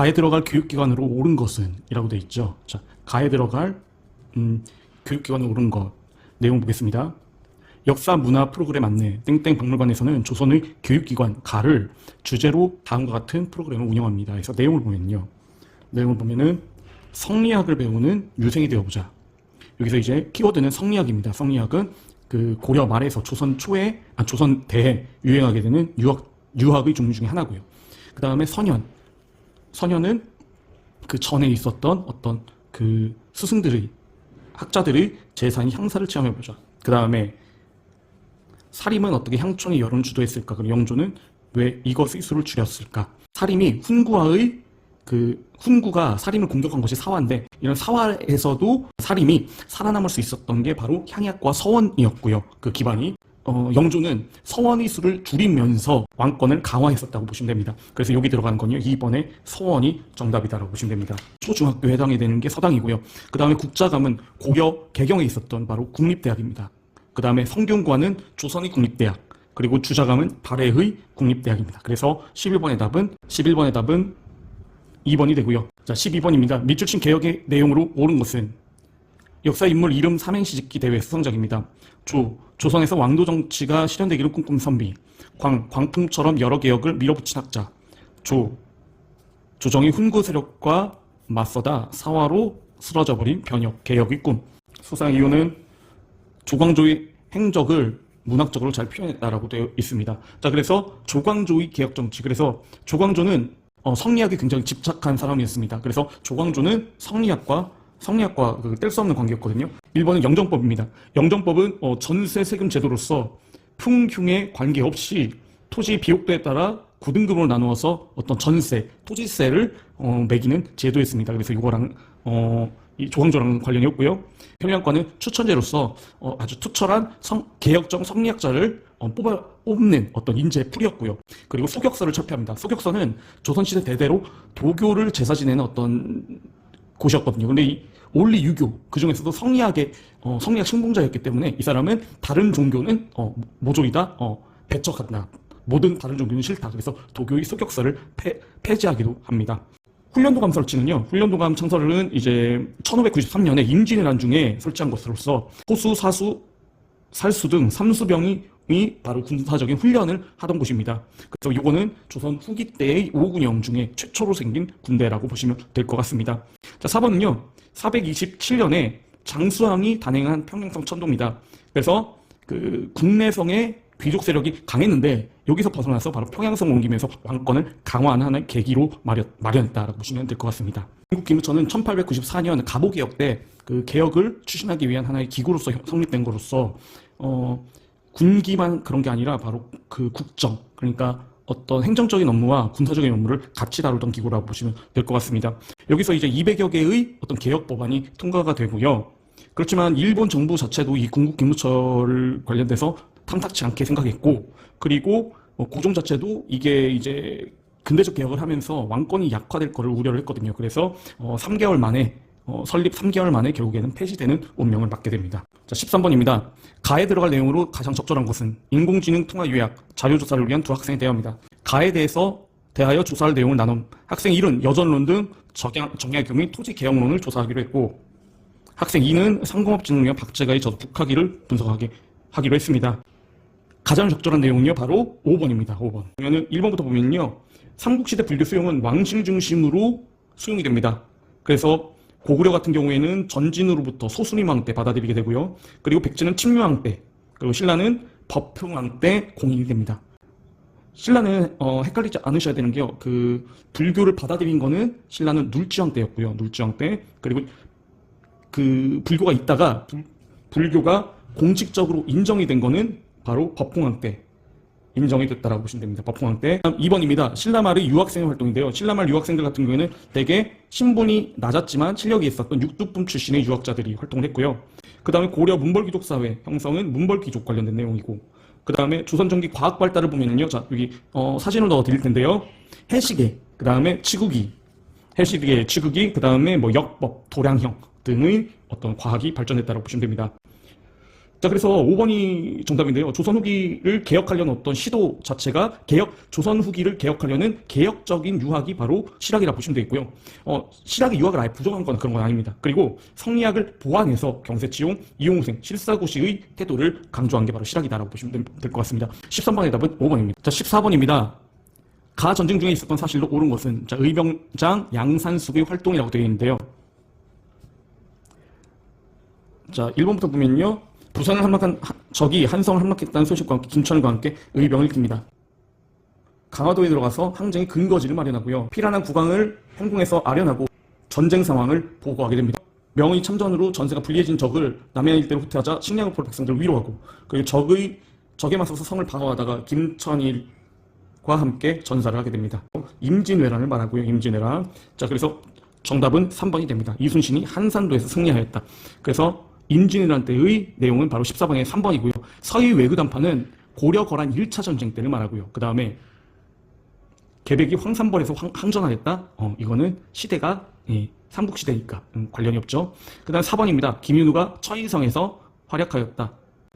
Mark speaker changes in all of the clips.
Speaker 1: 가에 들어갈 교육기관으로 옳은 것은? 이라고 되어 있죠. 자, 가에 들어갈 교육기관으로 옳은 것. 내용 보겠습니다. 역사 문화 프로그램 안내 땡땡 박물관에서는 조선의 교육기관 가를 주제로 다음과 같은 프로그램을 운영합니다. 그래서 내용을 보면은 성리학을 배우는 유생이 되어보자. 여기서 이제 키워드는 성리학입니다. 성리학은 그 고려 말에서 조선 초에, 조선 대에 유행하게 되는 유학의 종류 중에 하나고요. 그 다음에 선현은 그 전에 있었던 어떤 그 학자들의 재산이 향사를 체험해보자. 그 다음에 사림은 어떻게 향촌의 여론을 주도했을까? 그리고 영조는 왜 이것의 수를 줄였을까? 사림이 훈구가 사림을 공격한 것이 사화인데, 이런 사화에서도 사림이 살아남을 수 있었던 게 바로 향약과 서원이었고요. 그 기반이. 영조는 서원의 수를 줄이면서 왕권을 강화했었다고 보시면 됩니다. 그래서 여기 들어가는 건요, 2번의 서원이 정답이다라고 보시면 됩니다. 초중학교에 해당이 되는 게 서당이고요. 그 다음에 국자감은 고려 개경에 있었던 바로 국립대학입니다. 그 다음에 성균관은 조선의 국립대학, 그리고 주자감은 발해의 국립대학입니다. 그래서 11번의 답은 2번이 되고요. 자, 12번입니다. 밑줄 친 개혁의 내용으로 옳은 것은? 역사 인물 이름 삼행시 짓기 대회 수상작입니다. 조선에서 왕도 정치가 실현되기를 꿈꾼 선비. 광풍처럼 여러 개혁을 밀어붙인 학자. 조정이 훈구 세력과 맞서다 사화로 쓰러져버린 변혁, 개혁의 꿈. 수상 이유는 조광조의 행적을 문학적으로 잘 표현했다라고 되어 있습니다. 자, 그래서 조광조의 개혁 정치. 그래서 조광조는 성리학에 굉장히 집착한 사람이었습니다. 그래서 조광조는 성리학과 뗄 수 없는 관계였거든요. 1번은 영정법입니다. 영정법은 전세 세금 제도로서 풍흉에 관계없이 토지 비옥도에 따라 9등급으로 나누어서 어떤 전세, 토지세를 매기는 제도였습니다. 그래서 이거랑 이 조광조랑 관련이 없고요. 평양과는 추천제로서 아주 투철한 개혁적 성리학자를 뽑는 어떤 인재풀이었고요. 그리고 소격서를 철폐합니다. 소격서는 조선시대 대대로 도교를 제사 지내는 어떤 곳이었거든요. 근데 이 올리 유교, 그 중에서도 성리학 신봉자였기 때문에 이 사람은 다른 종교는 모조리다 배척한다. 모든 다른 종교는 싫다. 그래서 도교의 소격서를 폐지하기도 합니다. 훈련도감 설치는요, 훈련도감 창설은 이제 1593년에 임진왜란 중에 설치한 것으로서 호수, 사수, 살수 등 삼수병이 바로 군사적인 훈련을 하던 곳입니다. 그래서 이거는 조선 후기 때의 5군영 중에 최초로 생긴 군대라고 보시면 될 것 같습니다. 자, 4번은요, 427년에 장수왕이 단행한 평양성 천도입니다. 그래서 그 국내성의 귀족 세력이 강했는데 여기서 벗어나서 바로 평양성 옮기면서 왕권을 강화하는 하나의 계기로 마련했다라고 보시면 될 것 같습니다. 중국 기무처는 1894년 갑오개혁 때 그 개혁을 추진하기 위한 하나의 기구로서 성립된 것으로서 군기만 그런 게 아니라 바로 그 국정, 그러니까 어떤 행정적인 업무와 군사적인 업무를 같이 다루던 기구라고 보시면 될 것 같습니다. 여기서 이제 200여 개의 어떤 개혁 법안이 통과가 되고요. 그렇지만 일본 정부 자체도 이 군국 기무처를 관련돼서 탐탁치 않게 생각했고, 그리고 고종 자체도 이게 이제 근대적 개혁을 하면서 왕권이 약화될 거를 우려를 했거든요. 그래서 3개월 만에 설립 3개월 만에 결국에는 폐지되는 운명을 맞게 됩니다. 자, 13번입니다. 가에 들어갈 내용으로 가장 적절한 것은? 인공지능 통화 요약, 자료조사를 위한 두 학생의 대화입니다. 가에 대하여 조사할 내용을 나눔. 학생 1은 여전론 등 정약용 및 토지개혁론을 조사하기로 했고, 학생 2는 상공업진흥위원 박재가의 저서 북학기를 분석하기로 했습니다. 가장 적절한 내용은요, 바로 5번입니다. 5번. 그러면은 1번부터 보면요, 삼국시대 불교 수용은 왕실 중심으로 수용이 됩니다. 그래서 고구려 같은 경우에는 전진으로부터 소수림왕 때 받아들이게 되고요. 그리고 백제는 침유왕 때, 그리고 신라는 법흥왕 때 공인이 됩니다. 신라는 헷갈리지 않으셔야 되는 게요, 그 불교를 받아들인 거는 신라는 눌지왕 때였고요. 눌지왕 때. 그리고 그 불교가 있다가 불교가 공식적으로 인정이 된 거는 바로 법흥왕 때 인정이 됐다라고 보시면 됩니다. 법흥왕 때. 2번입니다. 신라말의 유학생 활동인데요. 신라말 유학생들 같은 경우에는 대개 신분이 낮았지만 실력이 있었던 육두품 출신의 유학자들이 활동을 했고요. 그 다음에 고려 문벌귀족 사회 형성은 문벌귀족 관련된 내용이고, 그 다음에 조선 전기 과학 발달을 보면은요, 자, 여기 사진을 넣어 드릴 텐데요. 해시계, 그 다음에 치국이, 해시계, 치국이, 그 다음에 역법, 도량형 등의 어떤 과학이 발전했다고 보시면 됩니다. 자, 그래서 5번이 정답인데요. 조선 후기를 개혁하려는 어떤 시도 자체가 조선 후기를 개혁하려는 개혁적인 유학이 바로 실학이라 보시면 되겠고요. 실학이 유학을 아예 부정한 건 그런 건 아닙니다. 그리고 성리학을 보완해서 경세치용, 이용후생, 실사고시의 태도를 강조한 게 바로 실학이다라고 보시면 될 것 같습니다. 13번의 답은 5번입니다. 자, 14번입니다. 가 전쟁 중에 있었던 사실로 옳은 것은 자, 의병장 양산숙의 활동이라고 되어 있는데요. 자, 1번부터 보면요. 부산을 함락한 적이 한성을 함락했다는 소식과 함께 김천과 함께 의병을 일으킵니다. 강화도에 들어가서 항쟁의 근거지를 마련하고요. 피란한 국왕을 행궁에서 아련하고 전쟁 상황을 보고하게 됩니다. 명의 참전으로 전세가 불리해진 적을 남해안 일대로 후퇴하자 식량을 포로 백성들을 위로하고 그리고 적에 맞서서 성을 방어하다가 김천일과 함께 전사를 하게 됩니다. 임진왜란을 말하고요. 임진왜란. 자, 그래서 정답은 3번이 됩니다. 이순신이 한산도에서 승리하였다. 그래서 임진왜란 때의 내용은 바로 14번의 3번이고요. 서희 외구단파는 고려 거란 1차 전쟁 때를 말하고요. 그 다음에 개백이 황산벌에서 항전하였다. 이거는 시대가 삼국시대니까 관련이 없죠. 그 다음 4번입니다. 김윤우가 처인성에서 활약하였다.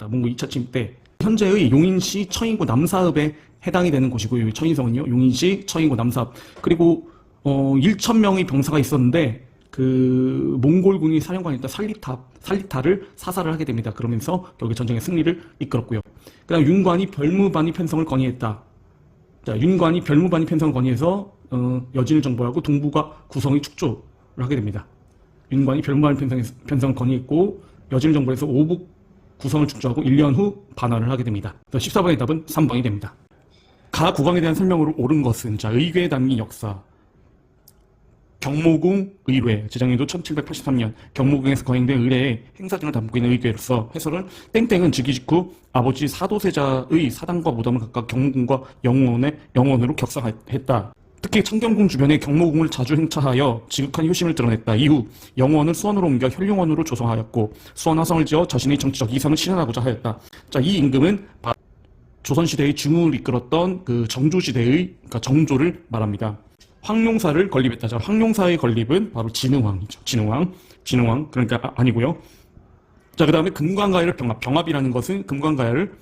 Speaker 1: 몽고 2차 침입 때 현재의 용인시 처인구 남사읍에 해당이 되는 곳이고요. 처인성은요. 용인시 처인구 남사읍. 그리고 1,000명의 병사가 있었는데 그 몽골군이 사령관이었던 살리타를 사살을 하게 됩니다. 그러면서 결국 전쟁의 승리를 이끌었고요. 그 다음 윤관이 별무반이 편성을 건의했다. 자, 윤관이 별무반이 편성을 건의해서 여진을 정벌하고 동북아 구성의 축조를 하게 됩니다. 윤관이 별무반이 편성을 건의했고 여진을 정벌해서 오북 구성을 축조하고 1년 후 반환을 하게 됩니다. 14번의 답은 3번이 됩니다. 가 국왕에 대한 설명으로 옳은 것은 자, 의궤에 담긴 역사. 경모궁 의뢰, 제정년도 1783년 경모궁에서 거행된 의뢰의 행사 등을 담고 있는 의궤로서 해설은 땡땡은 즉위 직후 아버지 사도세자의 사당과 무덤을 각각 경모궁과 영원으로 격상했다. 특히 창경궁 주변에 경모궁을 자주 행차하여 지극한 효심을 드러냈다. 이후 영원을 수원으로 옮겨 혈룡원으로 조성하였고 수원 화성을 지어 자신의 정치적 이상을 실현하고자 하였다. 자, 이 임금은 조선시대의 중흥을 이끌었던 그 정조시대의 그러니까 정조를 말합니다. 황룡사를 건립했다. 자, 황룡사의 건립은 바로 진흥왕이죠. 진흥왕. 그러니까 아니고요. 자, 그 다음에 금관가야를 병합이라는 것은 금관가야를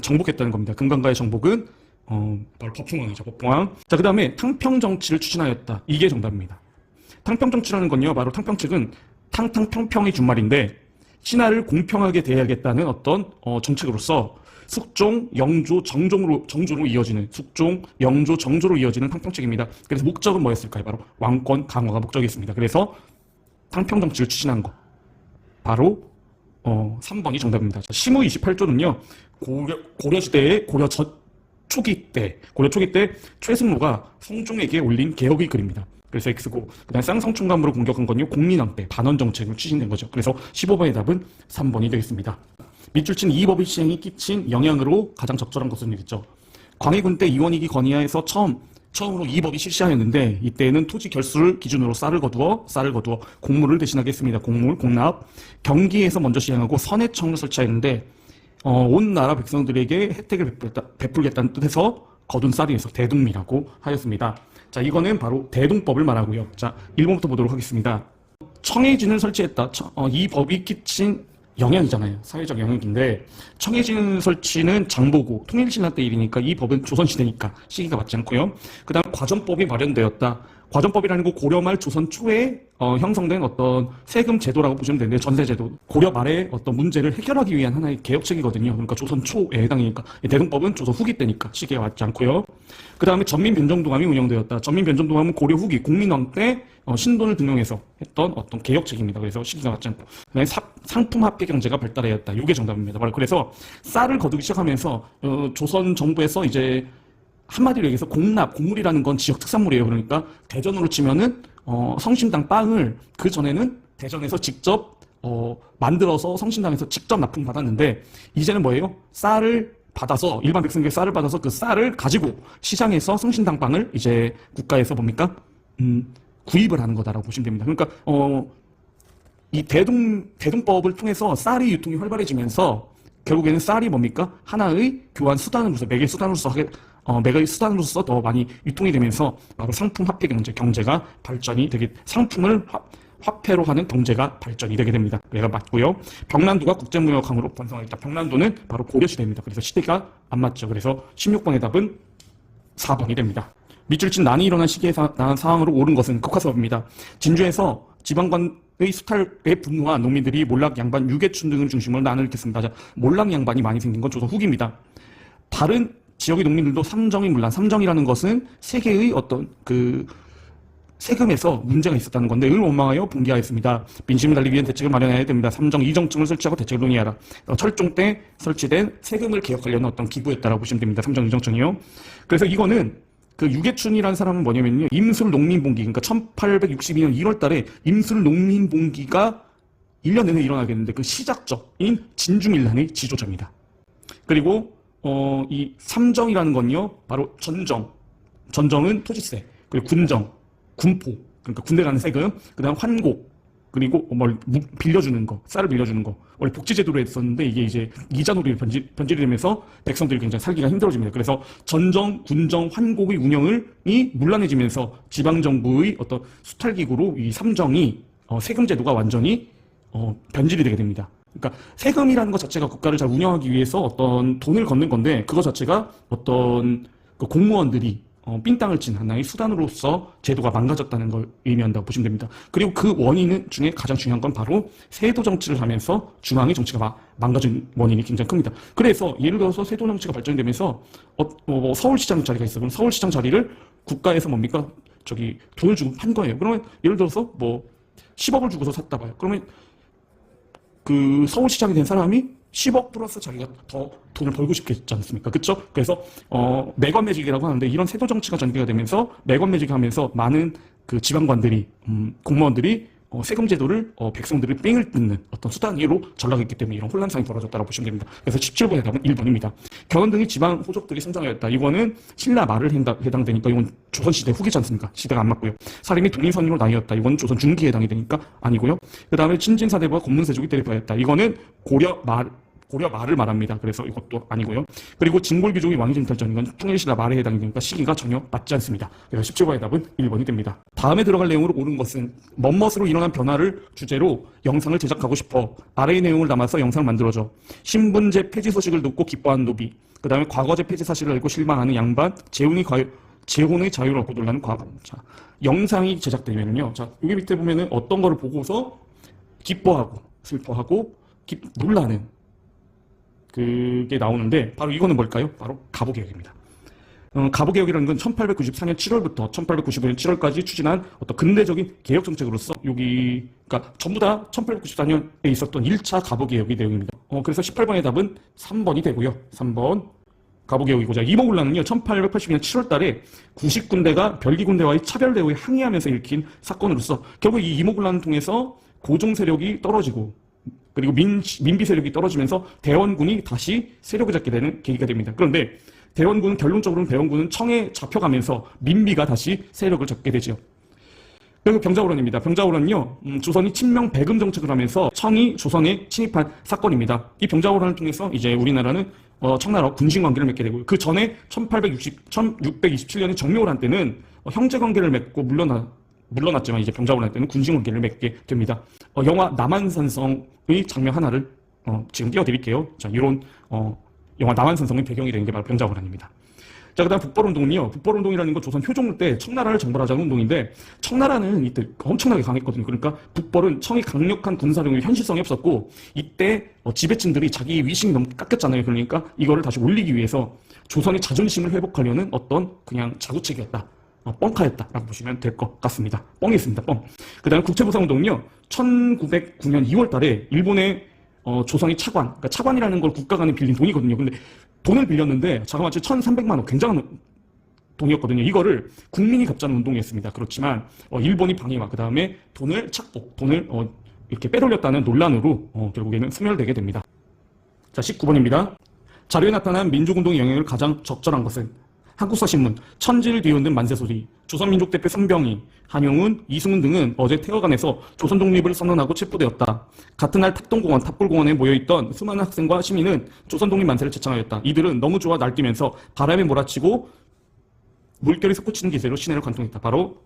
Speaker 1: 정복했다는 겁니다. 금관가야 정복은 바로 법흥왕이죠. 법흥왕. 자, 그 다음에 탕평정치를 추진하였다. 이게 정답입니다. 탕평정치라는 건요. 바로 탕평측은 탕탕평평의 준말인데 신하를 공평하게 대해야겠다는 어떤 정책으로서 숙종, 영조, 정조로 이어지는 숙종, 영조, 정조로 이어지는 탕평책입니다. 그래서 목적은 뭐였을까요? 바로 왕권 강화가 목적이었습니다. 그래서 탕평정치를 추진한 것 바로 3번이 정답입니다. 시무 28조는요 고려시대의 고려 초기 때 최승로가 성종에게 올린 개혁의 글입니다. 그래서 X고 그다음 쌍성충감으로 공격한 건요 공민왕 때 반원 정책을 추진된 거죠. 그래서 15번의 답은 3번이 되겠습니다. 밑줄 친 이 법의 시행이 끼친 영향으로 가장 적절한 것은 이겠죠. 광해군 때 이원익이 건의하에서 처음으로 이 법이 실시하였는데 이때는 토지 결수를 기준으로 쌀을 거두어 공물을 대신하게 했습니다. 공납. 경기에서 먼저 시행하고 선해청을 설치하였는데 온 나라 백성들에게 혜택을 베풀겠다는 뜻에서 거둔 쌀이어서 대동미라고 하였습니다. 자, 이거는 바로 대동법을 말하고요. 자, 1번부터 보도록 하겠습니다. 청해진을 설치했다. 이 법이 끼친 영향이잖아요. 사회적 영향인데 청해진 설치는 장보고 통일신라 때 일이니까 이 법은 조선시대니까 시기가 맞지 않고요. 그 다음 과전법이 마련되었다. 과전법이라는 거 고려 말 조선 초에 형성된 어떤 세금 제도라고 보시면 되는데 전세제도 고려 말의 어떤 문제를 해결하기 위한 하나의 개혁책이거든요. 그러니까 조선 초에 해당이니까 대동법은 조선 후기 때니까 시기가 맞지 않고요. 그 다음에 전민변정도감이 운영되었다. 전민변정도감은 고려 후기 공민왕 때 신돈을 등용해서 했던 어떤 개혁책입니다. 그래서 시기가 맞지 않고 그다음에 상품 합계 경제가 발달하였다. 이게 정답입니다. 바로 그래서 쌀을 거두기 시작하면서 조선 정부에서 이제 한마디로 얘기해서 곡물이라는 건 지역 특산물이에요. 그러니까 대전으로 치면은 성심당 빵을 그 전에는 대전에서 직접 만들어서 성심당에서 직접 납품 받았는데 이제는 뭐예요? 쌀을 받아서 일반 백성에게 쌀을 받아서 그 쌀을 가지고 시장에서 성심당 빵을 이제 국가에서 뭡니까? 구입을 하는 거다라고 보시면 됩니다. 그러니까 이 대동법을 통해서 쌀의 유통이 활발해지면서 결국에는 쌀이 뭡니까? 하나의 교환 수단으로서 매개 수단으로서 더 많이 유통이 되면서 바로 상품 합계 경제가 발전이 되게 상품을 화폐로 하는 경제가 발전이 되게 됩니다. 그래서 맞고요. 병란도가 국제무역항으로 번성하였다. 병란도는 바로 고려시대입니다. 그래서 시대가 안 맞죠. 그래서 16번의 답은 4번이 됩니다. 밑줄 친 난이 일어난 시기에 상황으로 옳은 것은 국화사업입니다. 진주에서 지방관의 수탈에 분노한 농민들이 몰락, 양반, 유계춘 등을 중심으로 난을 일으켰습니다. 자, 몰락 양반이 많이 생긴 건 조선 후기입니다. 다른 지역의 농민들도 삼정이 물란, 삼정이라는 것은 세계의 어떤 세금에서 문제가 있었다는 건데 을 원망하여 분개하였습니다. 민심을 달리기 위한 대책을 마련해야 됩니다. 삼정 이정증을 설치하고 대책을 논의하라. 철종 때 설치된 세금을 개혁하려는 어떤 기구였다라고 보시면 됩니다. 삼정 이정증이요. 그래서 이거는 그 유계춘이라는 사람은 뭐냐면요. 임술 농민봉기, 그러니까 1862년 1월 달에 임술 농민봉기가 1년 내내 일어나겠는데 그 시작적인 진주밀란의 지도자입니다. 그리고 이 삼정이라는 건요. 바로 전정은 토지세, 그리고 군정, 군포, 그러니까 군대 가는 세금, 그 다음 환곡, 그리고 빌려주는 거, 쌀을 빌려주는 거. 원래 복지제도로 했었는데 이게 이제 이자놀이로 변질이 되면서 백성들이 굉장히 살기가 힘들어집니다. 그래서 전정, 군정, 환곡의 운영이 문란해지면서 지방정부의 어떤 수탈기구로 이 삼정이 세금제도가 완전히 변질이 되게 됩니다. 그러니까 세금이라는 것 자체가 국가를 잘 운영하기 위해서 어떤 돈을 걷는 건데 그것 자체가 어떤 그 공무원들이 삥땅을 친 하나의 수단으로서 제도가 망가졌다는 걸 의미한다고 보시면 됩니다. 그리고 그 원인 중에 가장 중요한 건 바로 세도 정치를 하면서 중앙의 정치가 망가진 원인이 굉장히 큽니다. 그래서 예를 들어서 세도 정치가 발전되면서 서울시장 자리가 있어. 그럼 서울시장 자리를 국가에서 뭡니까? 돈을 주고 판 거예요. 그러면 예를 들어서 10억을 주고서 샀다 봐요. 그러면 그 서울시장이 된 사람이 10억 플러스 자기가 더 돈을 벌고 싶겠지 않습니까? 그쵸? 그래서, 매건 매직이라고 하는데 이런 세도 정치가 전개가 되면서 매건 매직 하면서 많은 그 지방관들이, 공무원들이 세금 제도를 백성들을 삥을 뜯는 어떤 수단으로 전락했기 때문에 이런 혼란상이 벌어졌다고 보시면 됩니다. 그래서 17번의 답은 1번입니다. 견원 등의 지방 호족들이 성장하였다. 이거는 신라 말을 해당되니까 이건 조선시대 후기지 않습니까? 시대가 안 맞고요. 사림이 독립선임으로 나뉘었다. 이건 조선 중기에 해당이 되니까 아니고요. 그 다음에 친진사대부와 검문세족이 대립하였다. 이거는 고려 말을 말합니다. 그래서 이것도 아니고요. 그리고 진골귀족이 왕위쟁탈전, 이건 통일신라 말에 해당이 되니까 시기가 전혀 맞지 않습니다. 그래서 17번의 답은 1번이 됩니다. 다음에 들어갈 내용으로 옳은 것은 멋멋으로 일어난 변화를 주제로 영상을 제작하고 싶어 아래의 내용을 담아서 영상을 만들어줘. 신분제 폐지 소식을 듣고 기뻐하는 노비, 그 다음에 과거제 폐지 사실을 알고 실망하는 양반, 재혼의 자유를 얻고 놀라는 과부. 자, 영상이 제작되면요. 자, 여기 밑에 보면은 어떤 거를 보고서 기뻐하고 슬퍼하고 놀라는 그게 나오는데 바로 이거는 뭘까요? 바로 가보개혁입니다. 가보개혁이라는 건 1894년 7월부터 1895년 7월까지 추진한 어떤 근대적인 개혁 정책으로서 그러니까 전부 다 1894년에 있었던 1차 가보개혁의 내용입니다. 그래서 18번의 답은 3번이 되고요. 3번 가보개혁이고, 자, 이모군란은요 1882년 7월 달에 구식군대가 별기군대와의 차별 대우에 항의하면서 일으킨 사건으로서 결국 이 이모군란을 통해서 고종 세력이 떨어지고 그리고 민비 세력이 떨어지면서 대원군이 다시 세력을 잡게 되는 계기가 됩니다. 그런데 결론적으로는 대원군은 청에 잡혀가면서 민비가 다시 세력을 잡게 되죠. 그리고 병자호란입니다. 병자호란은요, 조선이 친명 배금 정책을 하면서 청이 조선에 침입한 사건입니다. 이 병자호란을 통해서 이제 우리나라는 청나라와 군신 관계를 맺게 되고요. 그 전에 1627년의 정묘호란 때는 형제 관계를 맺고 물러났지만 이제 병자호란 때는 군신 관계를 맺게 됩니다. 영화 남한산성의 장면 하나를 지금 띄워드릴게요. 자, 이런 영화 남한산성의 배경이 되는 게 바로 병자호란입니다. 자, 그다음 북벌운동은요. 북벌운동이라는 건 조선 효종 때 청나라를 정벌하자는 운동인데 청나라는 이때 엄청나게 강했거든요. 그러니까 북벌은 청이 강력한 군사력이 현실성이 없었고 이때 지배층들이 자기 위신이 너무 깎였잖아요. 그러니까 이거를 다시 올리기 위해서 조선의 자존심을 회복하려는 어떤 그냥 자구책이었다. 뻥카였다라고 보시면 될 것 같습니다. 뻥이었습니다. 뻥. 그 다음에 국채보상운동은요. 1909년 2월 달에 일본의 조선이 그러니까 차관이라는 걸 국가 간에 빌린 돈이거든요. 근데 돈을 빌렸는데 자그마치 1,300만 원, 굉장한 돈이었거든요. 이거를 국민이 갚자는 운동이었습니다. 그렇지만 일본이 방해와 그 다음에 돈을 이렇게 빼돌렸다는 논란으로 결국에는 소멸되게 됩니다. 자, 19번입니다. 자료에 나타난 민족운동의 영향을 가장 적절한 것은 한국서신문, 천지를 뒤흔든 만세소리, 조선민족대표 손병희, 한용운, 이승훈 등은 어제 태화관에서 조선 독립을 선언하고 체포되었다. 같은 날 탑동공원, 탑골공원에 모여있던 수많은 학생과 시민은 조선 독립 만세를 제창하였다. 이들은 너무 좋아 날뛰면서 바람에 몰아치고 물결이 솟구치는 기세로 시내를 관통했다. 바로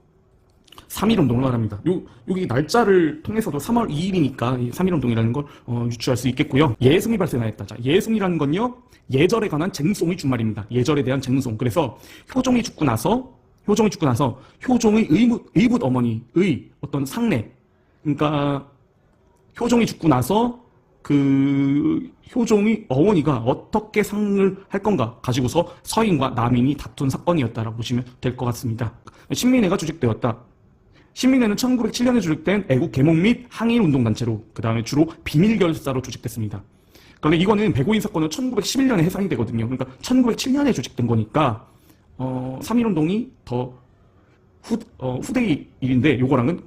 Speaker 1: 3.1운동을 말합니다. 여기 날짜를 통해서도 3월 2일이니까 3.1운동이라는 걸 유추할 수 있겠고요. 예송이 발생하였다. 자, 예송이라는 건요, 예절에 관한 쟁송의 준말입니다. 예절에 대한 쟁송. 그래서 효종이 죽고 나서 효종의 의붓 어머니의 어떤 상례, 그러니까 효종이 죽고 나서 그 효종의 어머니가 어떻게 상을 할 건가 가지고서 서인과 남인이 다툰 사건이었다라고 보시면 될 것 같습니다. 신민회가 조직되었다. 신민회는 1907년에 조직된 애국 계몽 및 항일 운동단체로, 그 다음에 주로 비밀결사로 조직됐습니다. 그런데 이거는 백오인 사건은 1911년에 해산이 되거든요. 그러니까 1907년에 조직된 거니까 3.1운동이 더 후대의 일인데 요거랑은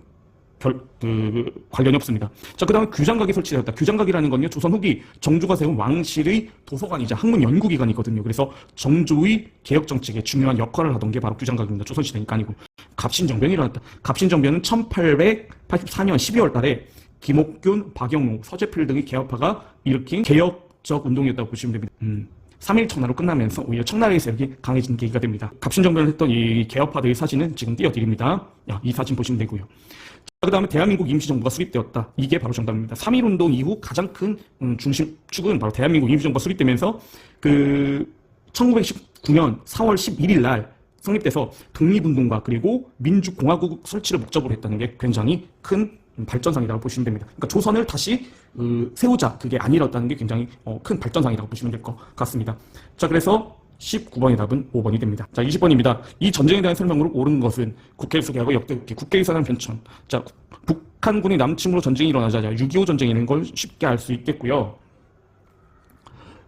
Speaker 1: 관련이 없습니다. 자, 그 다음에 규장각이 설치되었다. 규장각이라는 건요, 조선 후기 정조가 세운 왕실의 도서관이자 학문 연구기관이거든요. 그래서 정조의 개혁 정책에 중요한 역할을 하던 게 바로 규장각입니다. 조선시대니까 아니고. 갑신정변이 일어났다. 갑신정변은 1884년 12월 달에 김옥균, 박영무, 서재필 등의 개혁파가 일으킨 개혁적 운동이었다고 보시면 됩니다. 3일 청나로 끝나면서 오히려 청나라의 세력이 강해진 계기가 됩니다. 갑신정변을 했던 이 개혁파들의 사진은 지금 띄워드립니다. 이 사진 보시면 되고요. 그 다음에 대한민국 임시정부가 수립되었다. 이게 바로 정답입니다. 3.1운동 이후 가장 큰 중심축은 바로 대한민국 임시정부가 수립되면서 그 1919년 4월 11일 날 성립돼서 독립운동과 그리고 민주공화국 설치를 목적으로 했다는 게 굉장히 큰 발전상이라고 보시면 됩니다. 그러니까 조선을 다시 세우자, 그게 아니었다는 게 굉장히 큰 발전상이라고 보시면 될 것 같습니다. 자, 그래서 19번의 답은 5번이 됩니다. 자, 20번입니다. 이 전쟁에 대한 설명으로 옳은 것은 국회에서 개하고 역대국회, 국회에서 한 편찬. 자, 북한군이 남침으로 전쟁이 일어나자 6.25 전쟁이라는 걸 쉽게 알 수 있겠고요.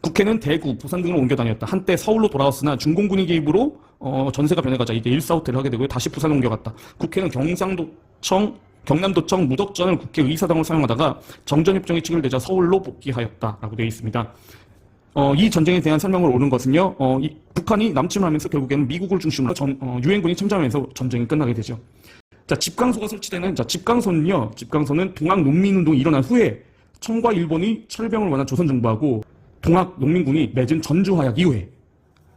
Speaker 1: 국회는 대구, 부산 등으로 옮겨 다녔다. 한때 서울로 돌아왔으나 중공군의 개입으로 전세가 변해가자 이제 일사후퇴를 하게 되고요. 다시 부산 옮겨갔다. 국회는 경남도청 무덕전을 국회 의사당으로 사용하다가 정전협정이 체결되자 서울로 복귀하였다라고 되어 있습니다. 이 전쟁에 대한 설명을 옳은 것은요, 북한이 남침을 하면서 결국에는 미국을 중심으로 유엔군이 참전하면서 전쟁이 끝나게 되죠. 자, 집강소가 설치되는, 집강소는 동학농민운동이 일어난 후에 청과 일본이 철병을 원한 조선정부하고 동학농민군이 맺은 전주화약 이후에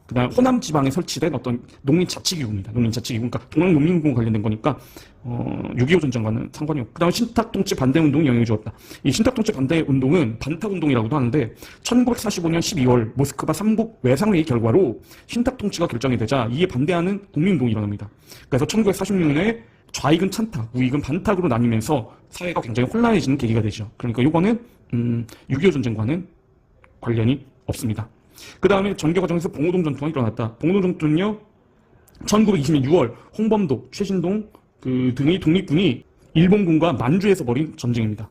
Speaker 1: 그다음 호남 지방에 설치된 어떤 농민자치기구입니다. 농민자치기구. 그러니까 동학농민군 관련된 거니까 6.25 전쟁과는 상관이 없고. 그다음에 신탁통치 반대운동이 영향을 주었다. 이 신탁통치 반대운동은 반탁운동이라고도 하는데 1945년 12월 모스크바 삼국 외상회의 결과로 신탁통치가 결정이 되자 이에 반대하는 국민운동이 일어납니다. 그래서 1946년에 좌익은 찬탁, 우익은 반탁으로 나뉘면서 사회가 굉장히 혼란해지는 계기가 되죠. 그러니까 이거는 6.25 전쟁과는 관련이 없습니다. 그 다음에 전개 과정에서 봉오동 전투가 일어났다. 봉오동 전투는요, 1920년 6월 홍범도, 최신동 등의 독립군이 일본군과 만주에서 벌인 전쟁입니다.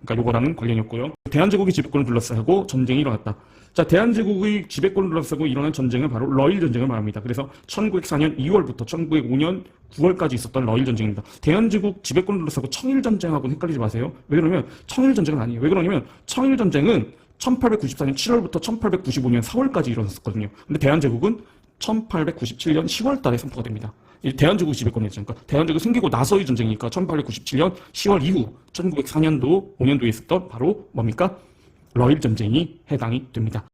Speaker 1: 그러니까 요거랑은 관련이 없고요. 대한제국의 지배권을 둘러싸고 전쟁이 일어났다. 자, 대한제국의 지배권을 둘러싸고 일어난 전쟁은 바로 러일 전쟁을 말합니다. 그래서 1904년 2월부터 1905년 9월까지 있었던 러일 전쟁입니다. 대한제국 지배권을 둘러싸고 청일 전쟁하고는 헷갈리지 마세요. 왜 그러냐면 청일 전쟁은 아니에요. 왜 그러냐면 청일 전쟁은 1894년 7월부터 1895년 4월까지 일어났었거든요. 근데 대한제국은 1897년 10월 달에 선포가 됩니다. 이 대한제국 지배권이었죠. 그러니까 대한제국 생기고 나서의 전쟁이니까 1897년 10월 이후 1904년도 5년도에 있었던 바로 뭡니까? 러일 전쟁이 해당이 됩니다.